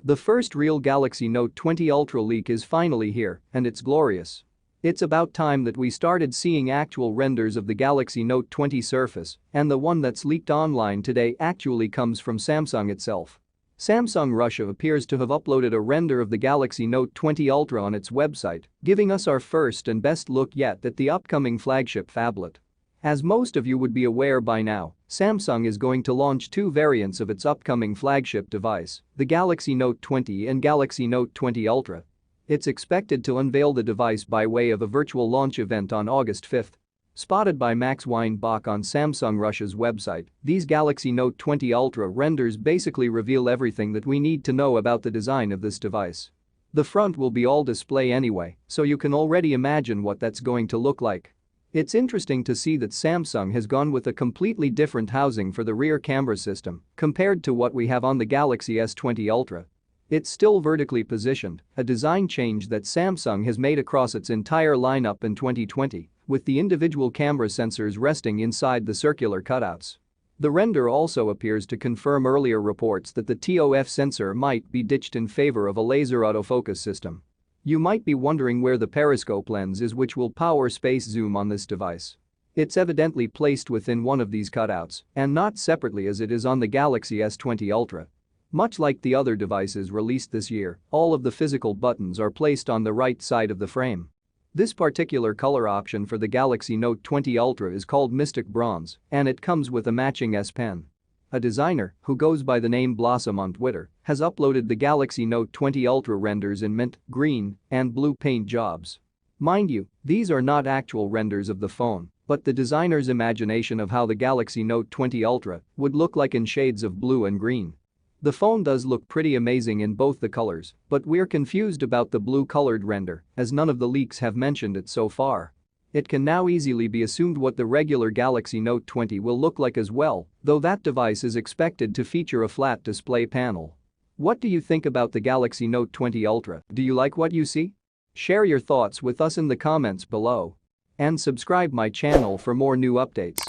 The first real Galaxy Note 20 Ultra leak is finally here, and it's glorious. It's about time that we started seeing actual renders of the Galaxy Note 20 Surface, and the one that's leaked online today actually comes from Samsung itself. Samsung Russia appears to have uploaded a render of the Galaxy Note 20 Ultra on its website, giving us our first and best look yet at the upcoming flagship phablet. As most of you would be aware by now, Samsung is going to launch two variants of its upcoming flagship device, the Galaxy Note 20 and Galaxy Note 20 Ultra. It's expected to unveil the device by way of a virtual launch event on August 5. Spotted by Max Weinbach on Samsung Russia's website, these Galaxy Note 20 Ultra renders basically reveal everything that we need to know about the design of this device. The front will be all display anyway, so you can already imagine what that's going to look like. It's interesting to see that Samsung has gone with a completely different housing for the rear camera system compared to what we have on the Galaxy S20 Ultra. It's still vertically positioned, a design change that Samsung has made across its entire lineup in 2020, with the individual camera sensors resting inside the circular cutouts. The render also appears to confirm earlier reports that the TOF sensor might be ditched in favor of a laser autofocus system. You might be wondering where the periscope lens is, which will power space zoom on this device. It's evidently placed within one of these cutouts and not separately as it is on the Galaxy S20 Ultra. Much like the other devices released this year, all of the physical buttons are placed on the right side of the frame. This particular color option for the Galaxy Note 20 Ultra is called Mystic Bronze, and it comes with a matching S Pen. A designer, who goes by the name Blossom on Twitter, has uploaded the Galaxy Note 20 Ultra renders in mint, green, and blue paint jobs. Mind you, these are not actual renders of the phone, but the designer's imagination of how the Galaxy Note 20 Ultra would look like in shades of blue and green. The phone does look pretty amazing in both the colors, but we're confused about the blue-colored render, as none of the leaks have mentioned it so far. It can now easily be assumed what the regular Galaxy Note 20 will look like as well, though that device is expected to feature a flat display panel. What do you think about the Galaxy Note 20 Ultra? Do you like what you see? Share your thoughts with us in the comments below. And subscribe my channel for more new updates.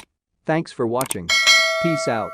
Thanks for watching. Peace out.